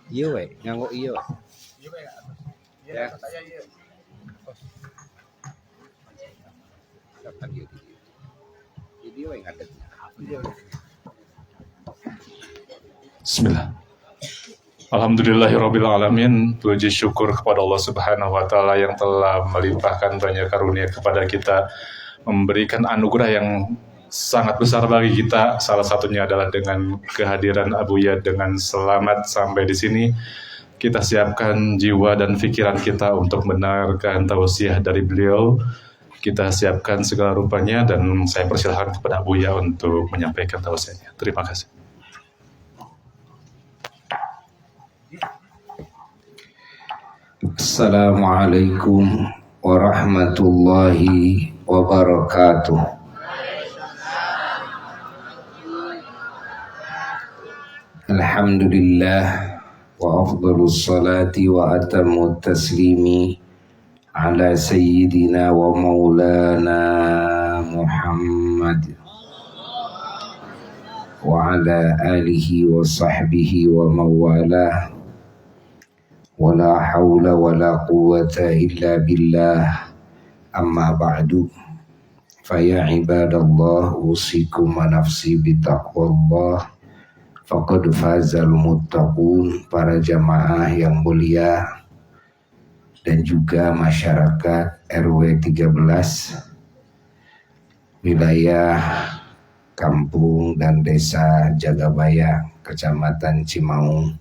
Iya we, nganggo iya. Iya Pak ya. Ya. Saya iya. Kapan dia? Jadi we ngadeg. Iya. Bismillah. Alhamdulillahirrabbilalamin. Puji syukur kepada Allah Subhanahu wa Ta'ala yang telah melimpahkan banyak karunia kepada kita, memberikan anugerah yang sangat besar bagi kita. Salah satunya adalah dengan kehadiran Abuya dengan selamat sampai di sini. Kita siapkan jiwa dan pikiran kita untuk mendengarkan tausiah dari beliau. Kita siapkan segala rupanya dan saya persilahkan kepada Abuya untuk menyampaikan tausiahnya. Terima kasih. Assalamualaikum warahmatullahi wabarakatuh. Alhamdulillah wa afdalus salati wa atamut taslimi ala sayyidina wa maulana Muhammad wa ala alihi wa sahbihi wa mawalah. Wala hawla wala quwwata illa billah. Amma ba'du. Faya ibadallah usikum wa nafsi bitaqwallah. Faqad fazal muttaqun. Para jamaah yang mulia dan juga masyarakat RW 13 wilayah Kampung dan Desa Jagabaya, Kecamatan Cimaung,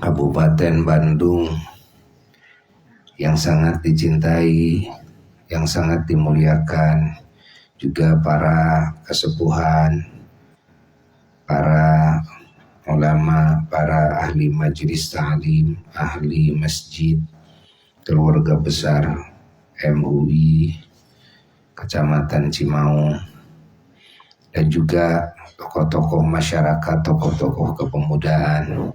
Kabupaten Bandung yang sangat dicintai, yang sangat dimuliakan, juga para kesepuhan, para ulama, para ahli majelis ta'lim, ahli masjid, keluarga besar MUI Kecamatan Cimaung, dan juga tokoh-tokoh masyarakat, tokoh-tokoh kepemudaan,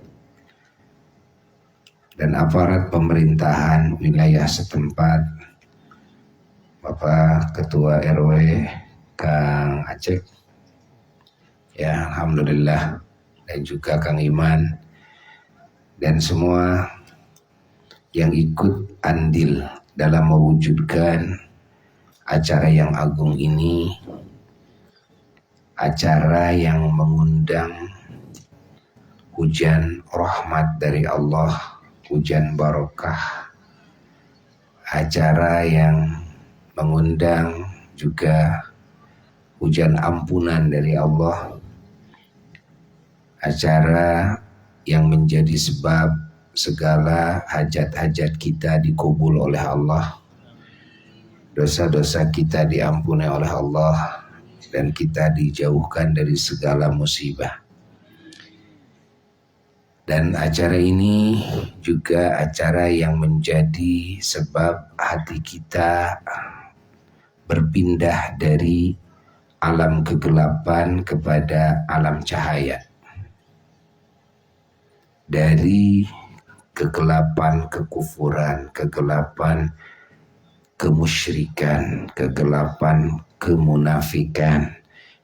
dan aparat pemerintahan wilayah setempat, Bapak Ketua RW Kang Aceh, ya alhamdulillah, dan juga Kang Iman, dan semua yang ikut andil dalam mewujudkan acara yang agung ini, acara yang mengundang hujan rahmat dari Allah, hujan barokah, acara yang mengundang juga hujan ampunan dari Allah, acara yang menjadi sebab segala hajat-hajat kita dikabul oleh Allah, dosa-dosa kita diampuni oleh Allah, dan kita dijauhkan dari segala musibah. Dan acara ini juga acara yang menjadi sebab hati kita berpindah dari alam kegelapan kepada alam cahaya, dari kegelapan kekufuran, kegelapan kemusyrikan, kegelapan kemunafikan,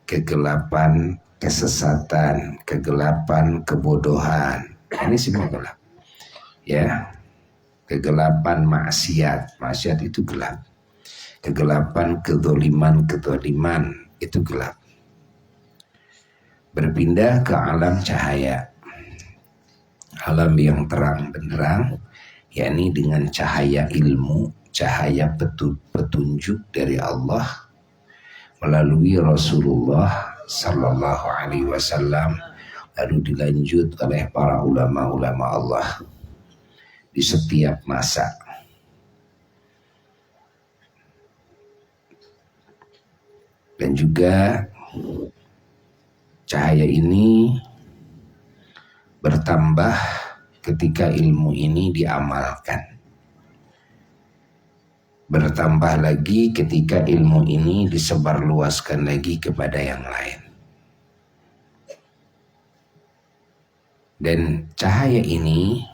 kegelapan kesesatan, kegelapan kebodohan. Ini semua gelap, ya. Kegelapan maksiat, maksiat itu gelap. Kegelapan kezaliman itu gelap. Berpindah ke alam cahaya, alam yang terang benderang, yakni dengan cahaya ilmu, cahaya petunjuk dari Allah melalui Rasulullah Sallallahu Alaihi Wasallam, lalu dilanjut oleh para ulama-ulama Allah di setiap masa. Dan juga cahaya ini bertambah ketika ilmu ini diamalkan, bertambah lagi ketika ilmu ini disebarluaskan lagi kepada yang lain. Dan cahaya ini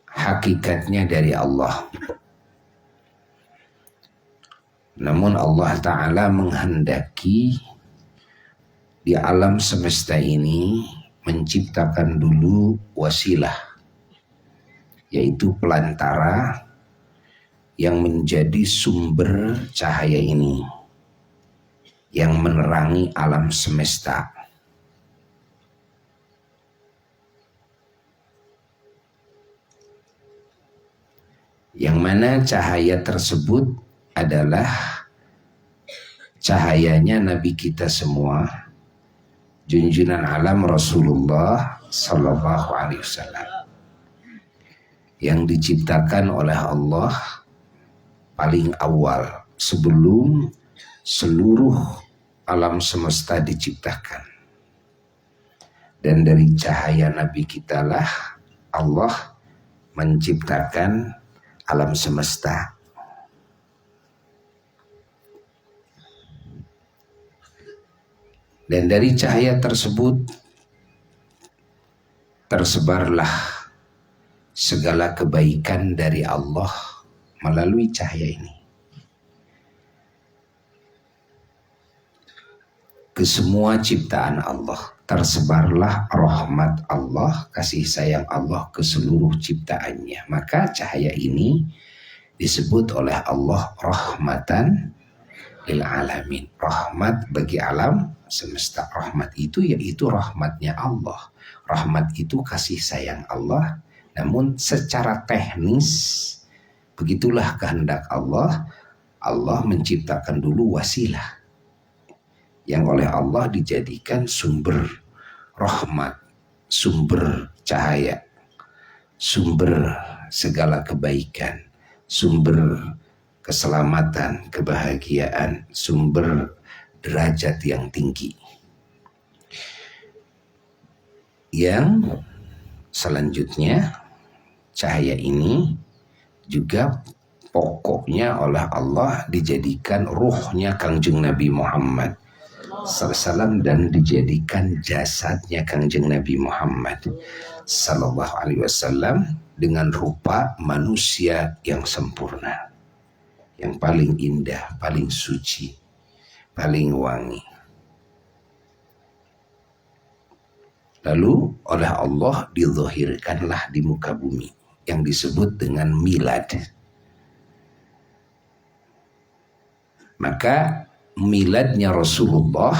hakikatnya dari Allah. Namun Allah Ta'ala menghendaki di alam semesta ini menciptakan dulu wasilah, yaitu pelantara yang menjadi sumber cahaya ini, yang menerangi alam semesta. Yang mana cahaya tersebut adalah cahayanya Nabi kita semua, junjungan alam Rasulullah Sallallahu Alaihi Wasallam, yang diciptakan oleh Allah paling awal sebelum seluruh alam semesta diciptakan. Dan dari cahaya Nabi kita lah Allah menciptakan alam semesta. Dan dari cahaya tersebut tersebarlah segala kebaikan dari Allah melalui cahaya ini ke semua ciptaan Allah. Tersebarlah rahmat Allah, kasih sayang Allah ke seluruh ciptaannya. Maka cahaya ini disebut oleh Allah rahmatan lil alamin, rahmat bagi alam semesta. Rahmat itu yaitu rahmatnya Allah. Rahmat itu kasih sayang Allah. Namun secara teknis begitulah kehendak Allah. Allah menciptakan dulu wasilah yang oleh Allah dijadikan sumber rahmat, sumber cahaya, sumber segala kebaikan, sumber keselamatan, kebahagiaan, sumber derajat yang tinggi. Yang selanjutnya, cahaya ini juga pokoknya oleh Allah dijadikan ruhnya Kangjeng Nabi Muhammad SAW dan dijadikan jasadnya Kangjeng Nabi Muhammad Sallallahu Alaihi Wasallam dengan rupa manusia yang sempurna, yang paling indah, paling suci, paling wangi. Lalu oleh Allah dizahirkanlah di muka bumi yang disebut dengan milad. Maka miladnya Rasulullah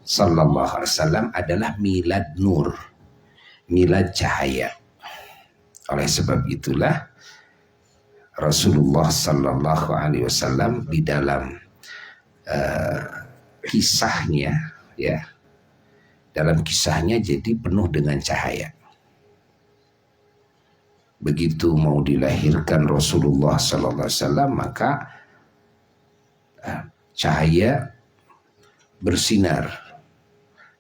Sallallahu Alaihi Wasallam adalah milad nur, milad cahaya. Oleh sebab itulah Rasulullah Sallallahu Alaihi Wasallam di dalam kisahnya, ya, dalam kisahnya jadi penuh dengan cahaya. Begitu mau dilahirkan Rasulullah Sallallahu Alaihi Wasallam, maka cahaya bersinar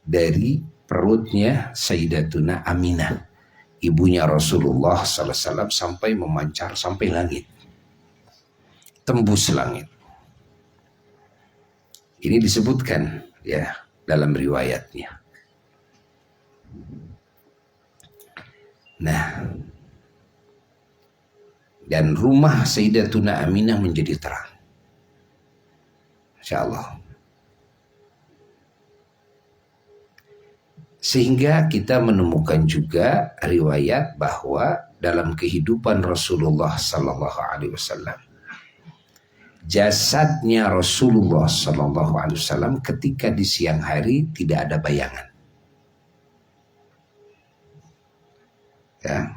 dari perutnya Sayyidatuna Aminah, ibunya Rasulullah Sallallahu Alaihi Wasallam, sampai memancar sampai langit, tembus langit. Ini disebutkan ya dalam riwayatnya. Nah, dan rumah Sayyidatuna Aminah menjadi terang. Insyaallah. Sehingga kita menemukan juga riwayat bahwa dalam kehidupan Rasulullah Sallallahu Alaihi Wasallam, jasadnya Rasulullah Sallallahu Alaihi Wasallam ketika di siang hari tidak ada bayangan. Ya,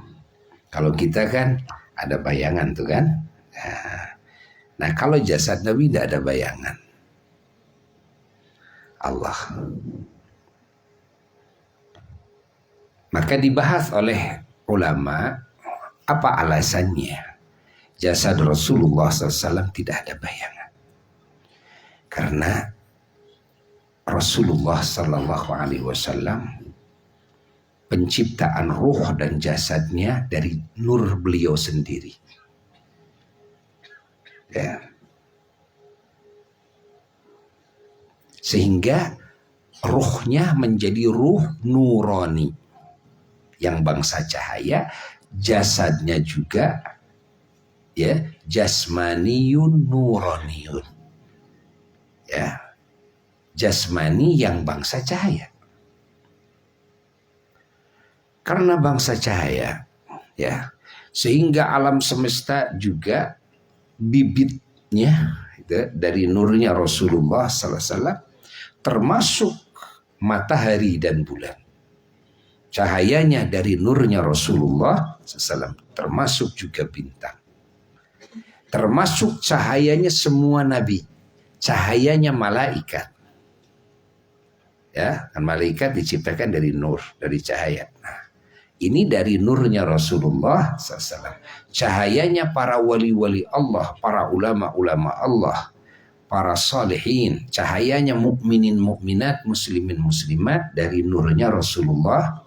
kalau kita kan ada bayangan tuh kan. Nah, kalau jasad Nabi tidak ada bayangan. Allah. Maka dibahas oleh ulama apa alasannya jasad Rasulullah SAW tidak ada bayangan. Karena Rasulullah SAW penciptaan ruh dan jasadnya dari nur beliau sendiri. Ya. Sehingga ruhnya menjadi ruh nurani yang bangsa cahaya, jasadnya juga ya jasmaniyun nuraniyun. Ya. jasmani yang bangsa cahaya. Karena bangsa cahaya, ya, sehingga alam semesta juga bibitnya dari nurnya Rasulullah SAW, termasuk matahari dan bulan. Cahayanya dari nurnya Rasulullah SAW, termasuk juga bintang. Termasuk cahayanya semua nabi, cahayanya malaikat. Ya, kan malaikat diciptakan dari nur, dari cahaya. Nah, ini dari nurnya Rasulullah SAW. Cahayanya para wali-wali Allah, para ulama-ulama Allah, para salihin. Cahayanya mukminin mukminat, muslimin muslimat dari nurnya Rasulullah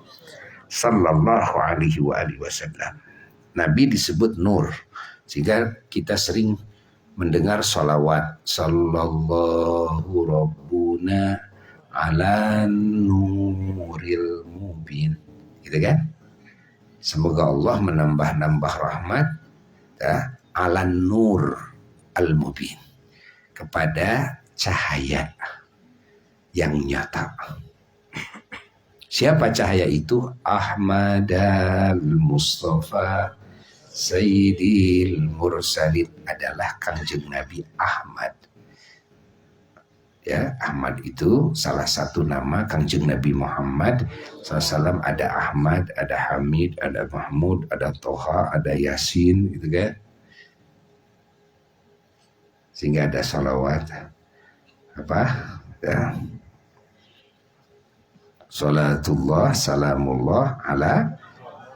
Sallallahu Alaihi Wasallam. Nabi disebut nur, sehingga kita sering mendengar salawat. Sallallahu Rabbuna ala nuril mubin, gitu kan? Semoga Allah menambah-nambah rahmat ya, ala nur al-mubin, kepada cahaya yang nyata. Siapa cahaya itu? Ahmad al-Mustafa Sayyidil Mursalin, adalah Kangjeng Nabi Ahmad. Ya, Ahmad itu salah satu nama Kangjeng Nabi Muhammad SAW. Ada Ahmad, ada Hamid, ada Mahmud, ada Toha, ada Yasin, gitu kan? Sehingga ada salawat apa? Ya. Salatullah, salamullah ala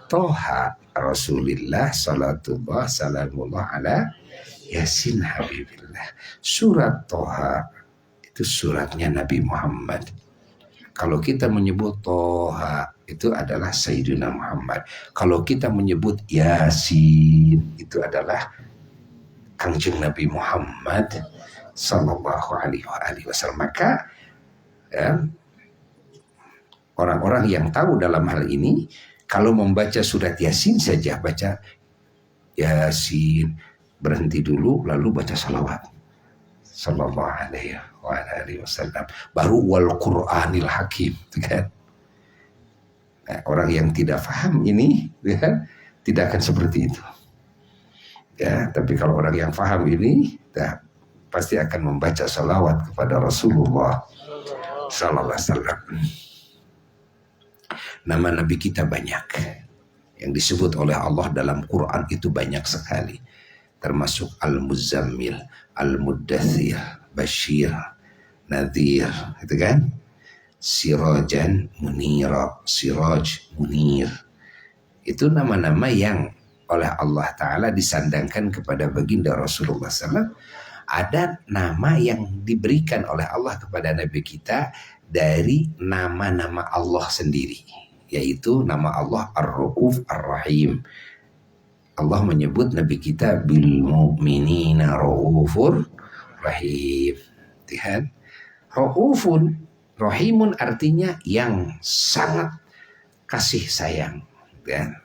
Toha Rasulillah, salatullah, salamullah ala Yasin Habibillah. Surat Toha itu suratnya Nabi Muhammad. Kalau kita menyebut Toha, itu adalah Sayyidina Muhammad. Kalau kita menyebut Yasin, itu adalah Kangjeng Nabi Muhammad Sallallahu Alaihi Wasallam. Maka ya, orang-orang yang tahu dalam hal ini, kalau membaca surat Yasin saja, baca Yasin, berhenti dulu, lalu baca salawat Sallallahu Alaihi Wasallam, baru wal Qur'anil Hakim, kan? Nah, orang yang tidak paham ini, ya, tidak akan seperti itu. Ya, tapi kalau orang yang paham ini, ya, pasti akan membaca salawat kepada Rasulullah Sallallahu Alaihi Wasallam. Nama Nabi kita banyak, yang disebut oleh Allah dalam Quran itu banyak sekali, termasuk Al-Muzammil, Al-Muddathir, Bashir, Nadhir, itu kan? Sirajan Munira, Siraj Munir. Itu nama-nama yang oleh Allah Ta'ala disandangkan kepada baginda Rasulullah SAW. Ada nama yang diberikan oleh Allah kepada Nabi kita dari nama-nama Allah sendiri, yaitu nama Allah Ar-Ra'uf Ar-Rahim. Allah menyebut Nabi kita bil mu'minina ra'ufur rahim. Lihat, ra'ufun rahimun artinya yang sangat kasih sayang, kan?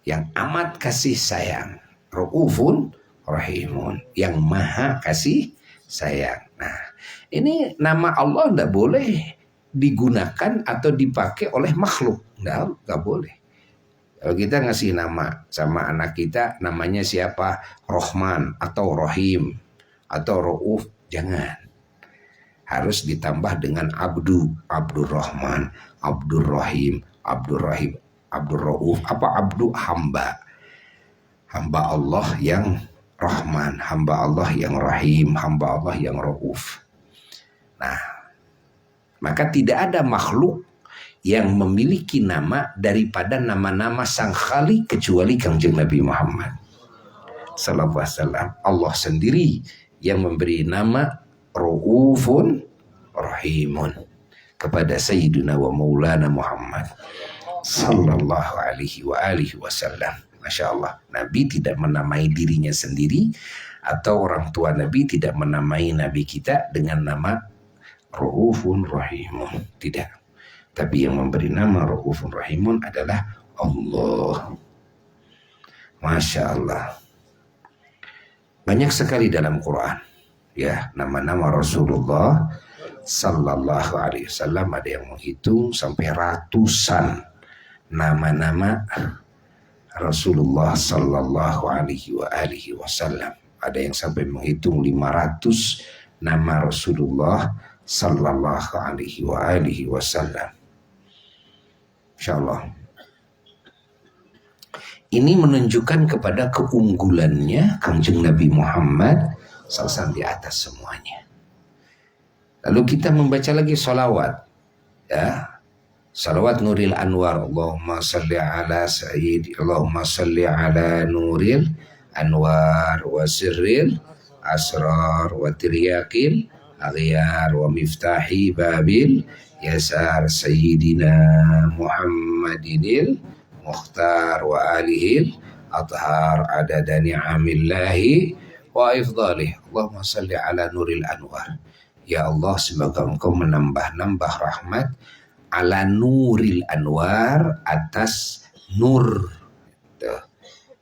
Yang amat kasih sayang. Ra'ufun rahimun, yang maha kasih sayang. Nah, ini nama Allah tidak boleh digunakan atau dipakai oleh makhluk. Nggak boleh. Kalau kita ngasih nama sama anak kita, namanya siapa? Rohman atau Rohim atau Ra'uf, jangan. Harus ditambah dengan Abdu, Abdur Rahman, Abdur Rahim, Abdur Rahim, Abdur Ra'uf. Apa Abdu? Hamba. Hamba Allah yang Rahman, hamba Allah yang Rahim, hamba Allah yang Ra'uf. Nah, maka tidak ada makhluk yang memiliki nama daripada nama-nama sang Khalik kecuali Kangjeng Nabi Muhammad Sallallahu Alaihi Wasallam. Allah sendiri yang memberi nama Ra'ufun Rahimun kepada Sayyidina wa Maulana Muhammad Sallallahu Alaihi Wasallam. Masya Allah, Nabi tidak menamai dirinya sendiri, atau orang tua Nabi tidak menamai Nabi kita dengan nama Ra'ufun Rahimun, tidak. Tapi yang memberi nama Ra'ufun Rahimun adalah Allah. Masya Allah. Banyak sekali dalam Quran, ya, nama-nama Rasulullah Sallallahu Alaihi Wasallam. Ada yang menghitung sampai ratusan nama-nama Rasulullah Sallallahu Alaihi Wasallam. Ada yang sampai menghitung 500 nama Rasulullah Sallallahu Alaihi Wasallam. Insyaallah. Ini menunjukkan kepada keunggulannya Kangjeng Nabi Muhammad SAW di atas semuanya. Lalu kita membaca lagi salawat, ya, salawat Nuril Anwar. Allahumma salli ala Sayyid, Allahumma salli ala Nuril Anwar wa Sirril Asrar wa Tiryakil Aghyar wa Miftahi Babil Yasar Sayyidina Muhammadinil Mukhtar wa alihil Athar adada ni'amillahi wa ifdalih. Allahumma salli ala Nuril Anwar. Ya Allah, semoga engkau menambah-nambah rahmat ala Nuril Anwar, atas nur,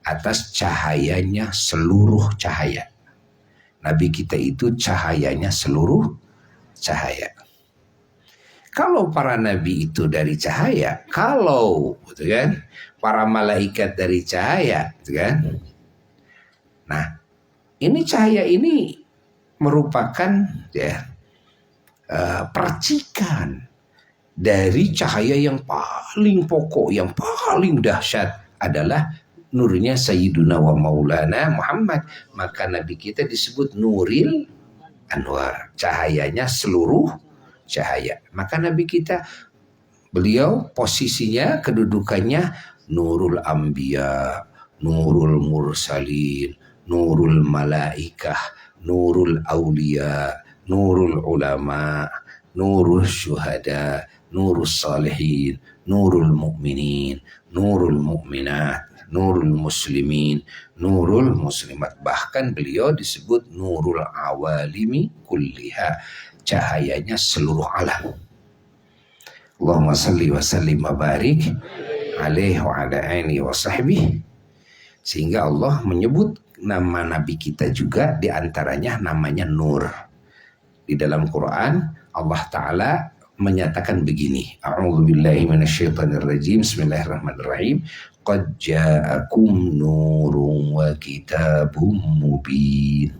atas cahayanya seluruh cahaya. Nabi kita itu cahayanya seluruh cahaya. Kalau para nabi itu dari cahaya, kalau gitu kan, para malaikat dari cahaya, gitu kan. Nah, ini cahaya ini merupakan, ya, percikan dari cahaya yang paling pokok, yang paling dahsyat adalah nurnya Sayyiduna wa Maulana Muhammad. Maka Nabi kita disebut Nuril Anwar, cahayanya seluruh cahaya. Maka Nabi kita, beliau posisinya, kedudukannya Nurul Anbiya, Nurul Mursalin, Nurul Malaikah, Nurul Aulia, Nurul Ulama, Nurul Syuhada, Nurul Salihin, Nurul Mu'minin, Nurul Mu'minat, Nurul Muslimin, Nurul Muslimat. Bahkan beliau disebut Nurul Awalimi Kulliha, cahayanya seluruh alam. Allahumma salli wa sallim wa barik alaihi wa ala alihi wa sahbihi. Sehingga Allah menyebut nama Nabi kita juga, diantaranya namanya Nur. Di dalam Quran Allah Ta'ala menyatakan begini, a'udzubillahi minasyaitonirrajim, bismillahirrahmanirrahim, qad ja'akum nurun wa kitabum mubin.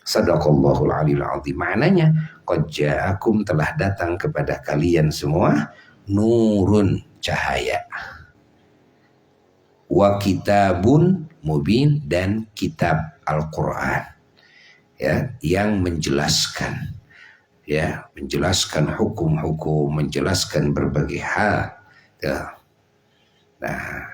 Sadaqallahul aliyul azim. Maknanya, qad ja'akum, telah datang kepada kalian semua, nurun, cahaya, wa kitabun mubin, dan kitab Al-Quran, ya, yang menjelaskan, ya, menjelaskan hukum-hukum, menjelaskan berbagai hal, ya. Nah,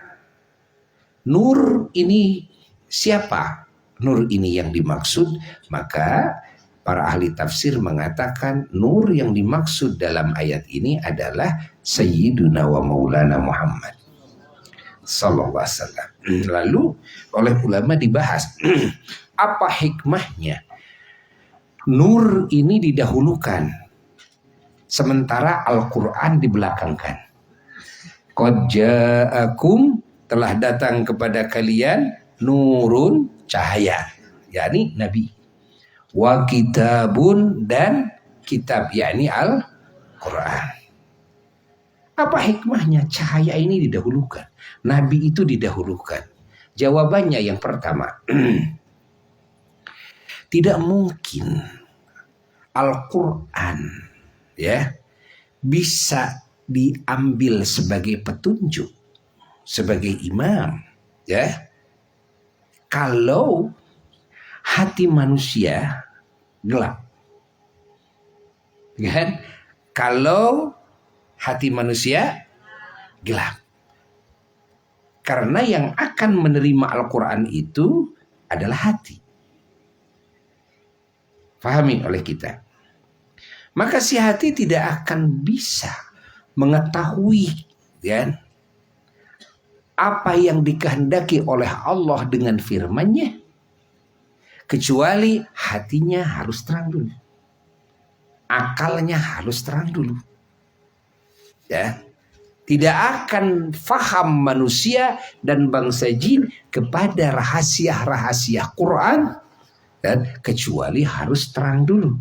nur ini siapa? Nur ini yang dimaksud. Maka para ahli tafsir mengatakan nur yang dimaksud dalam ayat ini adalah Sayyiduna wa Maulana Muhammad sallallahu alaihi wasallam. Lalu oleh ulama dibahas apa hikmahnya nur ini didahulukan sementara Al-Quran dibelakangkan. Qad ja'akum, telah datang kepada kalian, nurun, cahaya, yakni Nabi, wa kitabun, dan kitab, yakni Al-Quran. Apa hikmahnya cahaya ini didahulukan, Nabi itu didahulukan? Jawabannya yang pertama, tidak mungkin Al-Quran, ya, bisa diambil sebagai petunjuk, sebagai imam, ya, kalau hati manusia gelap, kan? Kalau hati manusia gelap, karena yang akan menerima Al-Quran itu adalah hati. Fahami oleh kita. Maka si hati tidak akan bisa mengetahui, ya, apa yang dikehendaki oleh Allah dengan firman-Nya, kecuali hatinya harus terang dulu, akalnya harus terang dulu, ya. Tidak akan faham manusia dan bangsa jin kepada rahasia-rahasia Quran, dan kecuali harus terang dulu.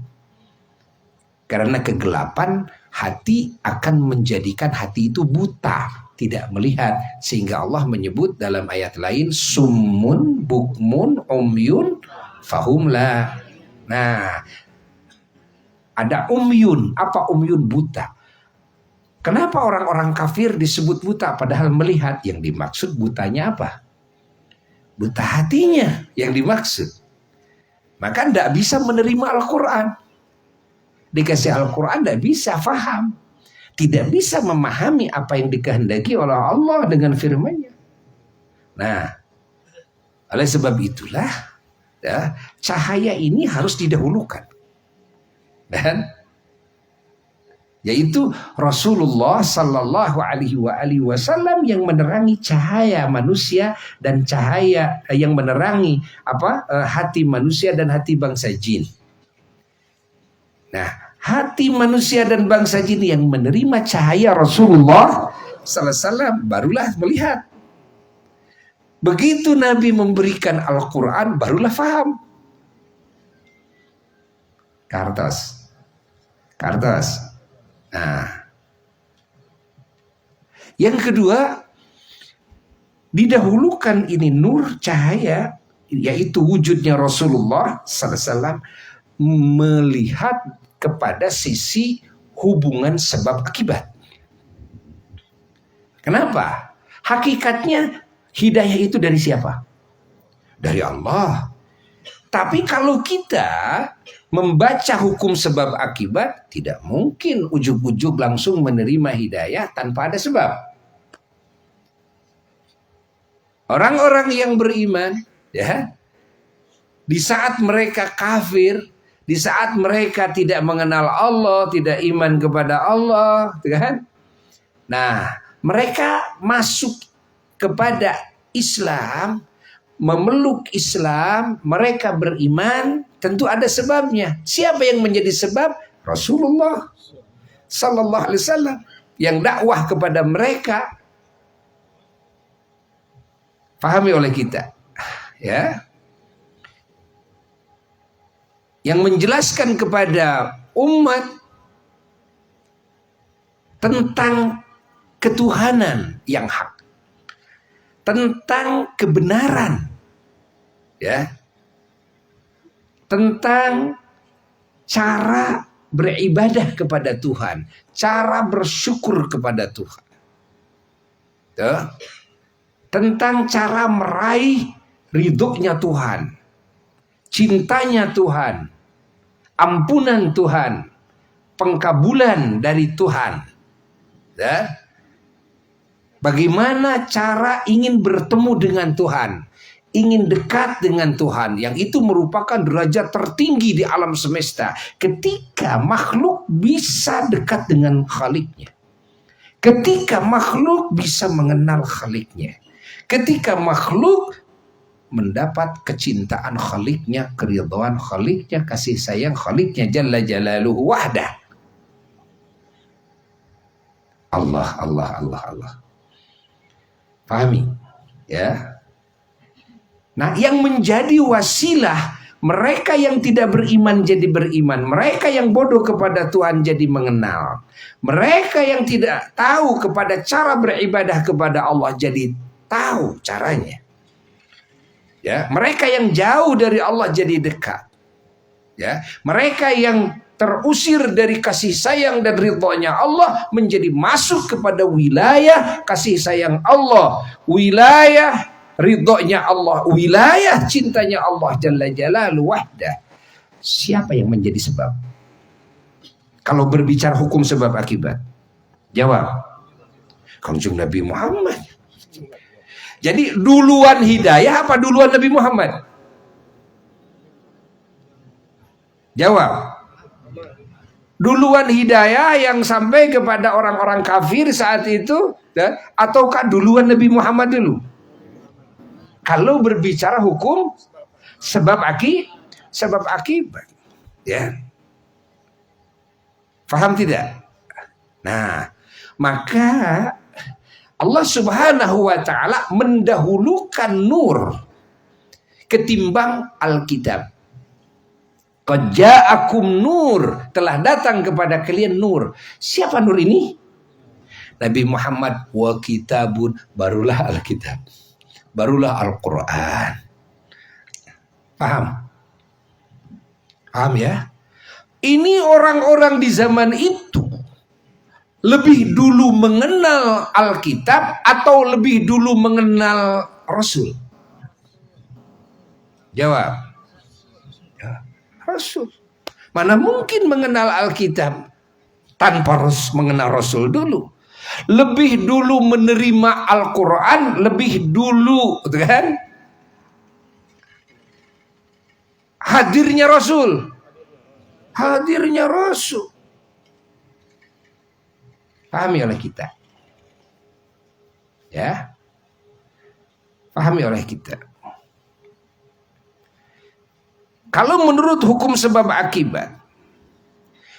Karena kegelapan hati akan menjadikan hati itu buta, tidak melihat. Sehingga Allah menyebut dalam ayat lain, summun, bukmun, umyun, fahumla. Nah, ada umyun. Apa umyun? Buta. Kenapa orang-orang kafir disebut buta padahal melihat? Yang dimaksud butanya apa? Buta hatinya yang dimaksud. Maka tidak bisa menerima Al-Quran. Dikasih Al-Quran tidak bisa faham. Tidak bisa memahami apa yang dikehendaki oleh Allah dengan firman-Nya. Nah, oleh sebab itulah ya, cahaya ini harus didahulukan. Dan yaitu Rasulullah Sallallahu Alaihi Wasallam yang menerangi cahaya manusia dan cahaya yang menerangi hati manusia dan hati bangsa jin. Nah, hati manusia dan bangsa jin yang menerima cahaya Rasulullah Sallallahu Alaihi Wasallam barulah melihat. Begitu Nabi memberikan Al-Quran barulah faham. Kartos. Nah, yang kedua, didahulukan ini nur cahaya, yaitu wujudnya Rasulullah Sallallahu Alaihi Wasallam melihat kepada sisi hubungan sebab akibat. Kenapa? Hakikatnya hidayah itu dari siapa? Dari Allah. Tapi kalau kita membaca hukum sebab akibat, tidak mungkin ujug-ujug langsung menerima hidayah tanpa ada sebab. Orang-orang yang beriman, ya, di saat mereka kafir, di saat mereka tidak mengenal Allah, tidak iman kepada Allah, kan? Nah, mereka masuk kepada Islam, memeluk Islam, mereka beriman, tentu ada sebabnya. Siapa yang menjadi sebab? Rasulullah Sallallahu Alaihi Wasallam yang dakwah kepada mereka. Pahami oleh kita, ya. Yang menjelaskan kepada umat tentang ketuhanan yang hak, tentang kebenaran, ya, tentang cara beribadah kepada Tuhan, cara bersyukur kepada Tuhan, tuh. Tentang cara meraih ridhonya Tuhan, cintanya Tuhan, ampunan Tuhan, pengkabulan dari Tuhan, ya. Bagaimana cara ingin bertemu dengan Tuhan, ingin dekat dengan Tuhan, yang itu merupakan derajat tertinggi di alam semesta. Ketika makhluk bisa dekat dengan Khaliknya, ketika makhluk bisa mengenal Khaliknya, ketika makhluk mendapat kecintaan Khaliknya, keridhaan Khaliknya, kasih sayang Khaliknya Jalla Jalaluhu wahdah. Allah. Pahami? Ya. Nah, yang menjadi wasilah mereka yang tidak beriman jadi beriman, mereka yang bodoh kepada Tuhan jadi mengenal, mereka yang tidak tahu kepada cara beribadah kepada Allah jadi tahu caranya. Ya, mereka yang jauh dari Allah jadi dekat. Ya, mereka yang terusir dari kasih sayang dan ridhonya Allah menjadi masuk kepada wilayah kasih sayang Allah, wilayah ridhonya Allah, wilayah cintanya Allah Jalla Jalaluhu wahdah. Siapa yang menjadi sebab? Kalau berbicara hukum sebab akibat, jawab Kanjeng Nabi Muhammad. Jadi duluan hidayah apa duluan Nabi Muhammad? Jawab. Duluan hidayah yang sampai kepada orang-orang kafir saat itu, ataukah duluan Nabi Muhammad dulu? Kalau berbicara hukum sebab akibat, ya. Faham tidak? Nah, maka Allah Subhanahu wa taala mendahulukan nur ketimbang Alkitab. Qad ja'akum nur, telah datang kepada kalian nur. Siapa nur ini? Nabi Muhammad. Wa kitabun, barulah Alkitab, barulah Al-Quran. Paham? Paham ya? Ini orang-orang di zaman itu lebih dulu mengenal Alkitab atau lebih dulu mengenal Rasul? Jawab. Ya, Rasul. Mana mungkin mengenal Alkitab tanpa mengenal Rasul dulu. Lebih dulu menerima Al-Quran, lebih dulu kan hadirnya Rasul. Hadirnya Rasul. Pahami oleh kita. Ya. Pahami oleh kita. Kalau menurut hukum sebab akibat,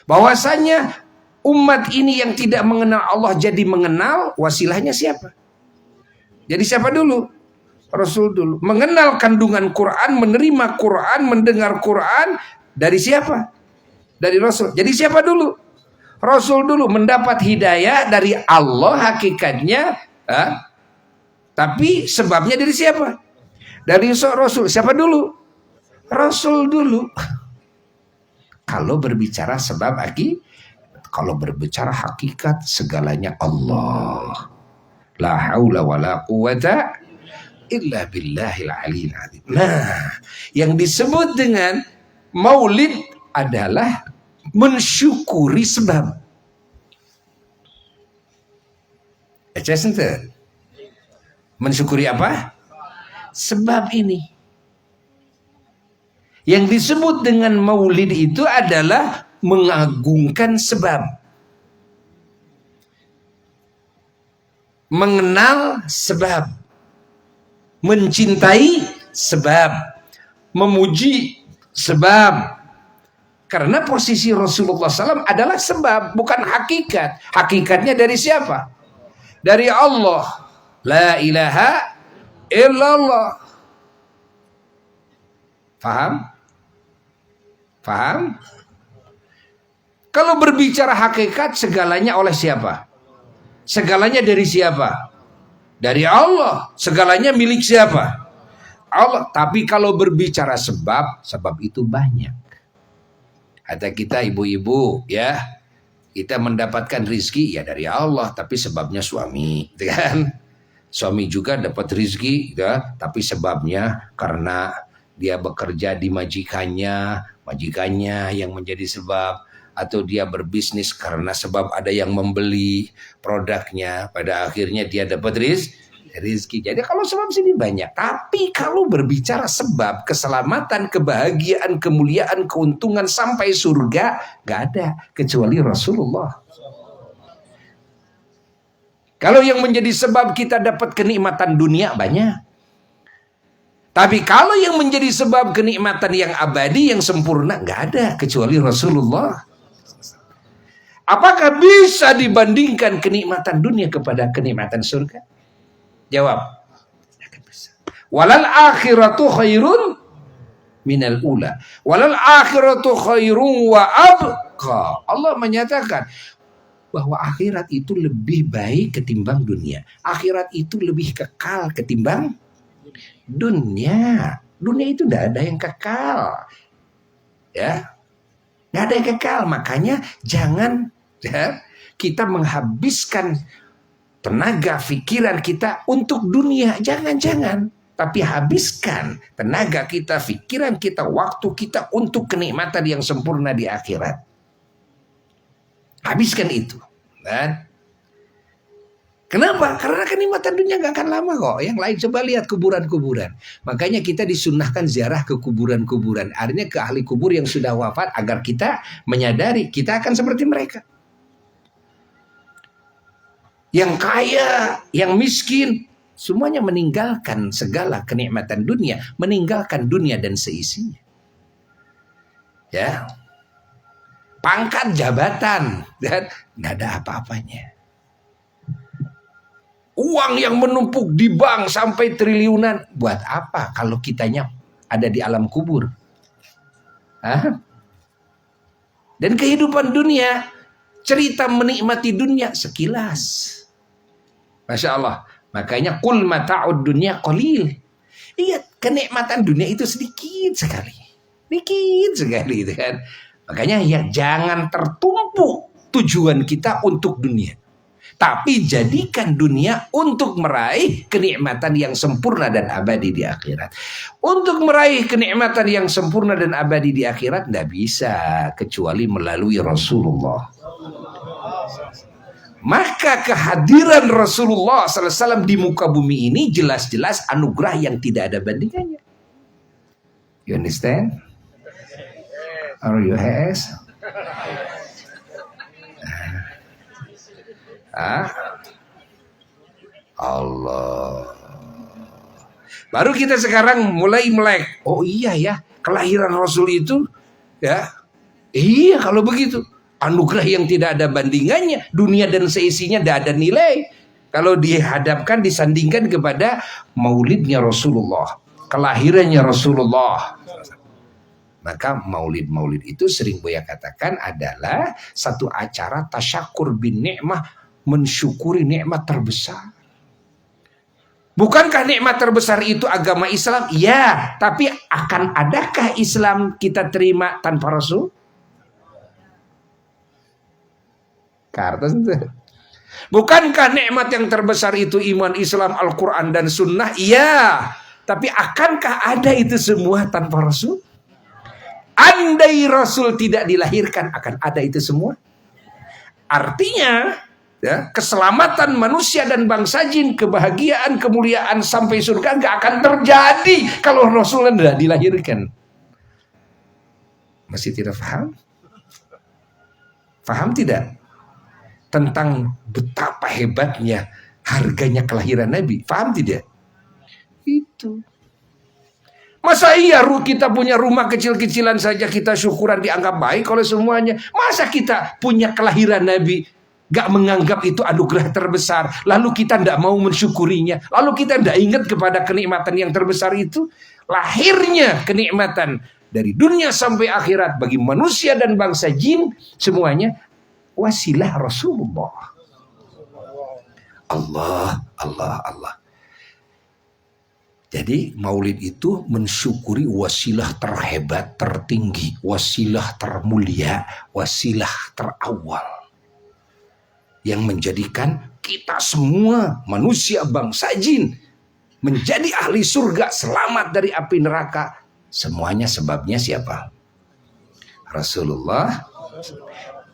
bahwasanya umat ini yang tidak mengenal Allah jadi mengenal, wasilahnya siapa? Jadi siapa dulu? Rasul dulu. Mengenal kandungan Quran, menerima Quran, mendengar Quran dari siapa? Dari Rasul. Jadi siapa dulu? Rasul dulu. Mendapat hidayah dari Allah hakikatnya. Tapi sebabnya dari siapa? Dari Rasul. Siapa dulu? Rasul dulu. Kalau berbicara sebab kalau berbicara hakikat, segalanya Allah. La haula wa la quwata illa billahil aliyil azim. Nah, yang disebut dengan maulid adalah mensyukuri sebab. Mensyukuri apa? Sebab ini. Yang disebut dengan maulid itu adalah mengagungkan sebab. Mengenal sebab. Mencintai sebab. Memuji sebab. Karena posisi Rasulullah SAW adalah sebab, bukan hakikat. Hakikatnya dari siapa? Dari Allah. La ilaha illallah. Paham? Paham? Kalau berbicara hakikat, segalanya oleh siapa? Segalanya dari siapa? Dari Allah. Segalanya milik siapa? Allah. Tapi kalau berbicara sebab, sebab itu banyak. Kata kita ibu-ibu ya, kita mendapatkan rizki ya dari Allah, tapi sebabnya suami, kan? Suami juga dapat rizki, ya, tapi sebabnya karena dia bekerja di majikannya yang menjadi sebab, atau dia berbisnis karena sebab ada yang membeli produknya, pada akhirnya dia dapat rizki. Jadi kalau sebab sini banyak, tapi kalau berbicara sebab keselamatan, kebahagiaan, kemuliaan, keuntungan sampai surga, gak ada kecuali Rasulullah. Kalau yang menjadi sebab kita dapat kenikmatan dunia banyak, tapi kalau yang menjadi sebab kenikmatan yang abadi, yang sempurna, gak ada kecuali Rasulullah. Apakah bisa dibandingkan kenikmatan dunia kepada kenikmatan surga? Jawab. Walal akhiratu khairun minal ula. Walal akhiratu khairun wa abqa. Allah menyatakan bahwa akhirat itu lebih baik ketimbang dunia. Akhirat itu lebih kekal ketimbang dunia. Dunia itu tidak ada yang kekal. Ya. Tidak ada yang kekal. Makanya jangan kita menghabiskan tenaga pikiran kita untuk dunia, jangan. Tapi habiskan tenaga kita, pikiran kita, waktu kita untuk kenikmatan yang sempurna di akhirat. Habiskan itu. Kan? Kenapa? Karena kenikmatan dunia gak akan lama kok. Yang lain coba lihat kuburan-kuburan. Makanya kita disunnahkan ziarah ke kuburan-kuburan. Artinya ke ahli kubur yang sudah wafat, agar kita menyadari kita akan seperti mereka. Yang kaya, yang miskin, semuanya meninggalkan segala kenikmatan dunia, meninggalkan dunia dan seisinya. Ya, pangkat, jabatan, dan nggak ada apa-apanya. Uang yang menumpuk di bank sampai triliunan, buat apa kalau kitanya ada di alam kubur? Hah? Dan kehidupan dunia, cerita menikmati dunia sekilas. Masya Allah. Makanya kul mata'ud dunia qalil. Ingat, kenikmatan dunia itu sedikit sekali. Sedikit sekali itu kan. Makanya ya jangan tertumpu tujuan kita untuk dunia. Tapi jadikan dunia untuk meraih kenikmatan yang sempurna dan abadi di akhirat. Untuk meraih kenikmatan yang sempurna dan abadi di akhirat tidak bisa kecuali melalui Rasulullah. Maka kehadiran Rasulullah SAW di muka bumi ini jelas-jelas anugerah yang tidak ada bandingannya. You understand? Are you has? Allah. Baru kita sekarang mulai melek. Oh iya ya, kelahiran Rasul itu ya. Iya kalau begitu. Anugerah yang tidak ada bandingannya. Dunia dan seisinya tidak ada nilai. Kalau dihadapkan, disandingkan kepada maulidnya Rasulullah. Kelahirannya Rasulullah. Maka maulid-maulid itu sering Buya katakan adalah satu acara tasyakur bin ni'mah, mensyukuri nikmat terbesar. Bukankah nikmat terbesar itu agama Islam? Ya, tapi akan adakah Islam kita terima tanpa Rasul? Bukankah nikmat yang terbesar itu iman, Islam, Al-Quran dan Sunnah? Iya, tapi akankah ada itu semua tanpa Rasul? Andai Rasul tidak dilahirkan, akan ada itu semua? Artinya ya, keselamatan manusia dan bangsa jin, kebahagiaan, kemuliaan sampai surga nggak akan terjadi kalau Rasul tidak dilahirkan. Masih tidak paham? Paham tidak? Tentang betapa hebatnya harganya kelahiran Nabi. Paham tidak? Itu. Masa iya kita punya rumah kecil-kecilan saja kita syukuran dianggap baik oleh semuanya? Masa kita punya kelahiran Nabi gak menganggap itu anugerah terbesar, lalu kita tidak mau mensyukurinya, lalu kita tidak ingat kepada kenikmatan yang terbesar itu? Lahirnya kenikmatan dari dunia sampai akhirat bagi manusia dan bangsa jin semuanya wasilah Rasulullah. Allah, Allah, Allah. Jadi maulid itu mensyukuri wasilah terhebat, tertinggi, wasilah termulia, wasilah terawal. Yang menjadikan kita semua manusia bangsa jin menjadi ahli surga, selamat dari api neraka. Semuanya sebabnya siapa? Rasulullah.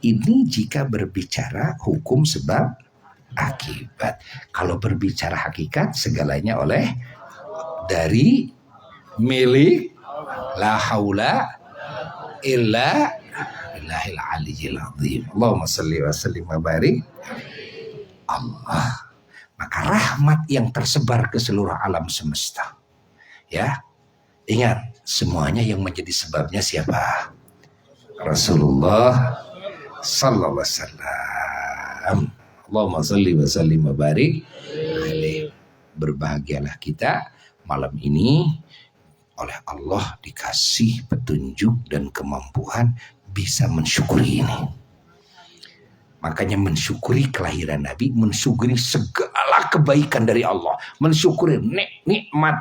Ini jika berbicara hukum sebab akibat. Kalau berbicara hakikat, segalanya oleh dari milik la haula illa billahil aliyyil azim. Allahumma shalli wa sallim wa barik Allah. Maka rahmat yang tersebar ke seluruh alam semesta. Ya. Ingat, semuanya yang menjadi sebabnya siapa? Rasulullah sallallahu alaihi wasallam. Allahumma shalli wa sallim wa barik alaihi. Berbahagialah kita malam ini oleh Allah dikasih petunjuk dan kemampuan bisa mensyukuri ini. Makanya mensyukuri kelahiran Nabi, mensyukuri segala kebaikan dari Allah, mensyukuri nikmat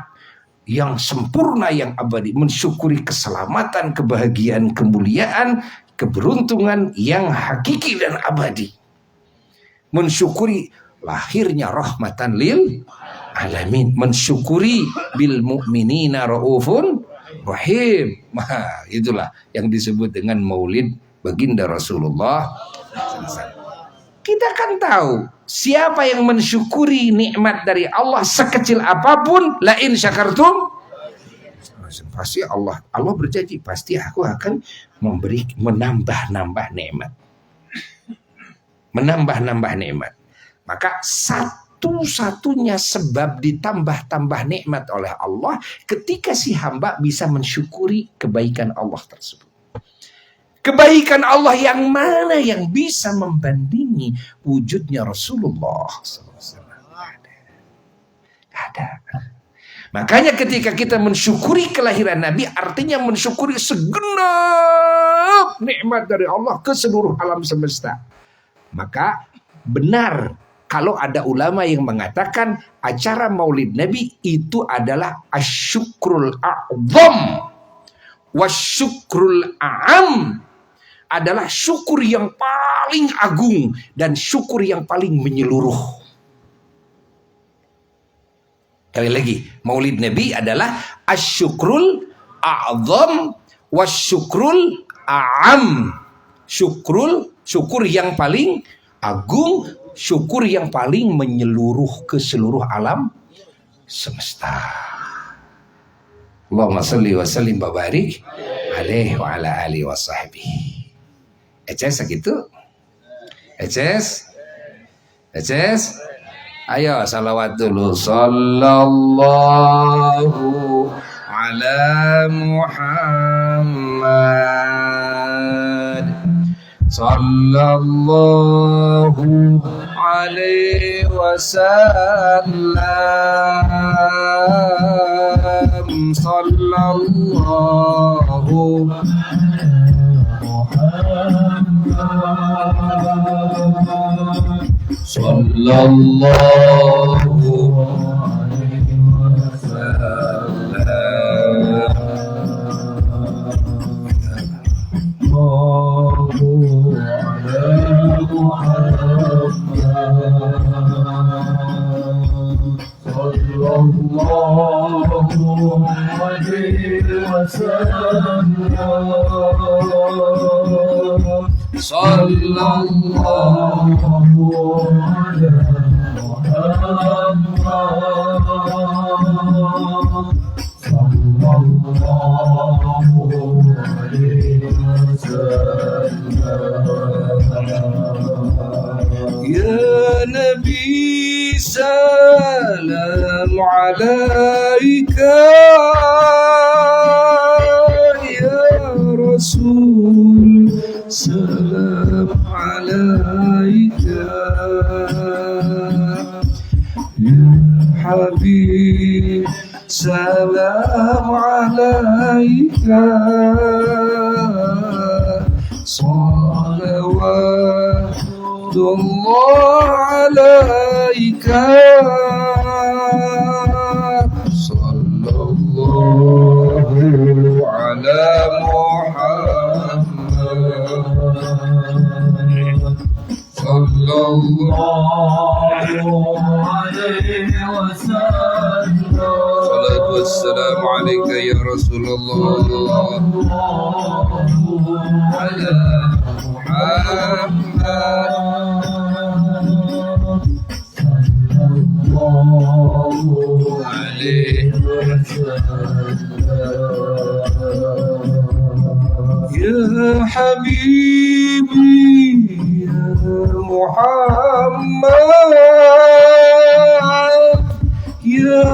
yang sempurna yang abadi, mensyukuri keselamatan, kebahagiaan, kemuliaan, keberuntungan yang hakiki dan abadi. Mensyukuri lahirnya rahmatan lil alamin, mensyukuri bil mu'minina raufun rahim. Itulah yang disebut dengan maulid baginda Rasulullah. Kita kan tahu siapa yang mensyukuri nikmat dari Allah sekecil apapun, la in syakartum, pasti Allah berjanji pasti aku akan memberi menambah-nambah nikmat. Menambah-nambah nikmat. Maka satu-satunya sebab ditambah-tambah nikmat oleh Allah ketika si hamba bisa mensyukuri kebaikan Allah tersebut. Kebaikan Allah yang mana yang bisa membandingi wujudnya Rasulullah SAW? Ada. Makanya ketika kita mensyukuri kelahiran Nabi, artinya mensyukuri segenap nikmat dari Allah ke seluruh alam semesta. Maka benar kalau ada ulama yang mengatakan acara Maulid Nabi itu adalah asyukrul a'zam wasyukrul a'am, adalah syukur yang paling agung dan syukur yang paling menyeluruh. Sekali lagi, Maulid Nabi adalah asyukrul a'zam wasyukrul a'am. Syukur yang paling agung, syukur yang paling menyeluruh ke seluruh alam semesta. Allahumma salli wa sallim wa barik alaihi wa ala alihi wa sahbihi. Eces gitu? Eces? Ayo salawat dulu. Sallallahu ala Muhammad. Sallallahu alaihi wasallam. Sallallahu Sallallahu alaihi Ya Nabi salam alaika, Ya Rasul salam alaika, Ya Habib salam alaika, salawatullah alaika, sallallahu ala Muhammad, sallallahu alaihi wasallam. Salatu wassalamu alaika ya Rasulullah, ala Muhammad, sallallahu alaihi wasallam. Ya Habibi ya Muhammad, ya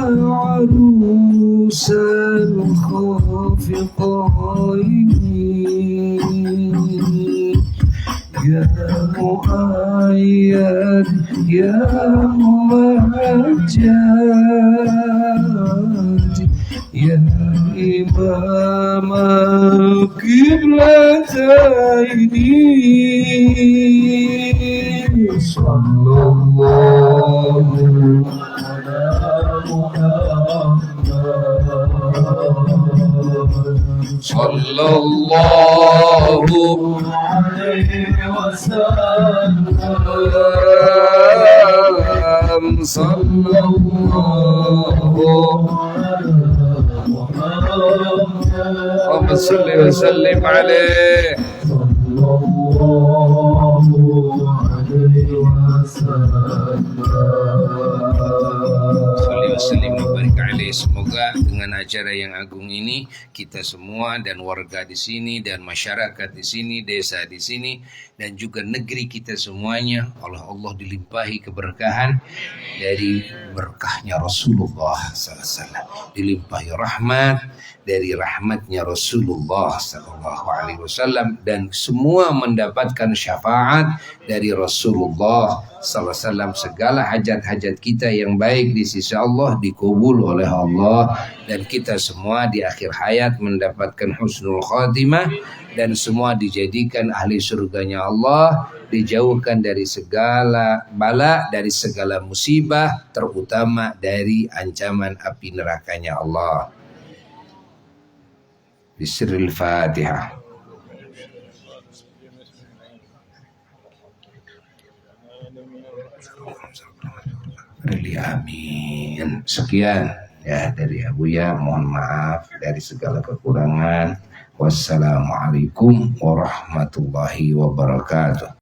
arusal khafiqain, ya muayyad ya mumajjad, ya imam al-qiblataini, sallallahu ala Muhammad, sallallahu alaihi wasallam, sallallahu Allahumma salli wa sallim alaihi, sallallahu alaihi wasallam. Semoga dengan acara yang agung ini kita semua dan warga di sini dan masyarakat di sini, desa di sini dan juga negeri kita semuanya oleh Allah dilimpahi keberkahan dari berkahnya Rasulullah SAW, dilimpahi rahmat dari rahmatnya Rasulullah SAW, dan semua mendapatkan syafaat dari Rasulullah SAW. Segala hajat-hajat kita yang baik di sisi Allah Allah, dikabul oleh Allah, dan kita semua di akhir hayat mendapatkan husnul khatimah, dan semua dijadikan ahli surganya Allah, dijauhkan dari segala bala, dari segala musibah, terutama dari ancaman api nerakanya Allah. Bisiril Fatihah. Amin. Sekian ya dari Abuya, mohon maaf dari segala kekurangan. Wassalamualaikum warahmatullahi wabarakatuh.